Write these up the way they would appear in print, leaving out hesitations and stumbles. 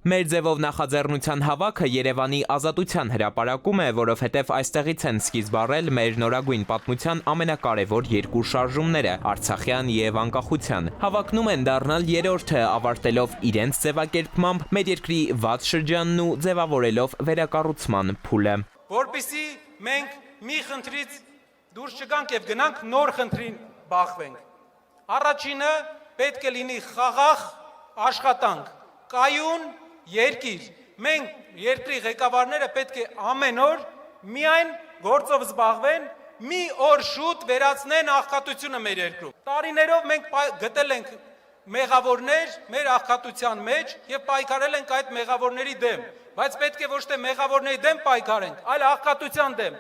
Մեր ձևով նախաձեռնության հավաքը Երևանի Ազատության հրապարակում է, որովհետև այստեղից են սկիզբ առել մեր նորագույն պատմության ամենակարևոր երկու շարժումները՝ Արցախյան և անկախության։ Հավակնում են դառնալ երրորդը, ավարտելով իրենց ձևակերպմամբ մեր երկրի վատ շրջանն ու ձևավորելով վերակառուցման փուլը։ Որպեսզի մենք մի խնդրից դուրս չգանք եւ գնանք նոր խնդրին բախվենք։ Առաջինը պետք է լինի խաղաղ աշխատանք, կայուն երկիր։ Մենք երկրի ղեկավարները պետք է ամեն օր միայն գործով զբաղվեն, մի օր շուտ վերացնեն աղքատությունը մեր երկրում։ Տարիներով մենք գտել ենք մեղավորներ մեր աղքատության մեջ եւ պայքարել ենք այդ մեղավորների դեմ, բայց պետք է ոչ թե մեղավորների դեմ պայքարենք, այլ աղքատության դեմ։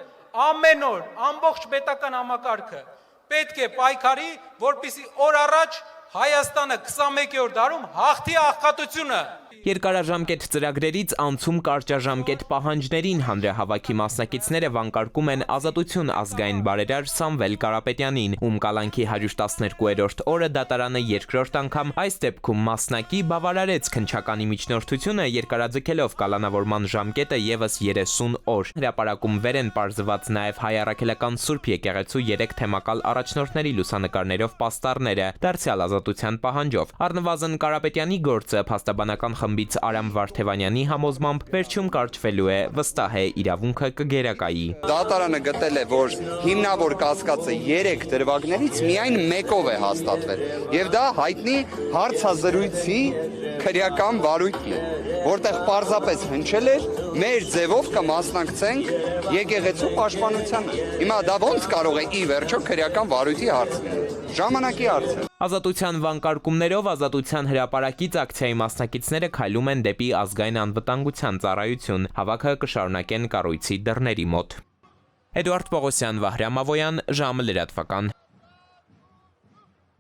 Ամեն օր ամբողջ պետական համակարգը պետք է պայքարի, որպեսզի օր առաջ Հայաստանը 21-րդ դարում հաղթի աղքատությունը։ Երկարաժամկետ ծրագրերից անցում կարճաժամկետ պահանջներին հանրահավաքի մասնակիցները վանկարկում են Ազատություն ազգային բարերար Սամվել Կարապետյանին, ում կալանքի 112-րդ օրը դատարանը երկրորդ անգամ այս դեպքում մասնակի բավարարեց քննչականի միջնորդությունը, երկարաձգելով կալանավորման ժամկետը եւս 30 օր։ Հրապարակում վեր են պարզված նաեւ Հայ առաքելական Սուրբ եկեղեցու 3 թեմակալ առաջնորդների լուսանկարներով պաստառները, դարձյալ Ազատության պահանջով։ Առնվազն Կարապետյանի գործը փաստաբանական խմբից Արամ Վարդևանյանի համոզմամբ վերջում կարճվելու է, վստահ է իրավունքը կգերակայի։ Դատարանը գտել է, որ հիմնավոր կասկածը 3 դրվագներից միայն մեկով է հաստատվել, եւ դա հայտնի հարցազրույցի քրեական վարույթն է, որտեղ պարզապես հնչել էր մեր ձևով կմասնակցենք եկեղեցու պաշտպանությանը։ Հիմա դա ոնց կարող է ի վերջո քրեական վարույթի հարց լինել։ Ժամանակի հարց է։ Ազատության վանկարկումներով Ազատության հրապարակից ակցիայի մասնակիցները քայլում են դեպի ազգային անվտանգության ծառայություն։ Հավաքը կշարունակեն կառույցի դռների մոտ։ Էդուարդ Պողոսյան, Վահրամ Ավոյան, ժամը լրատվական։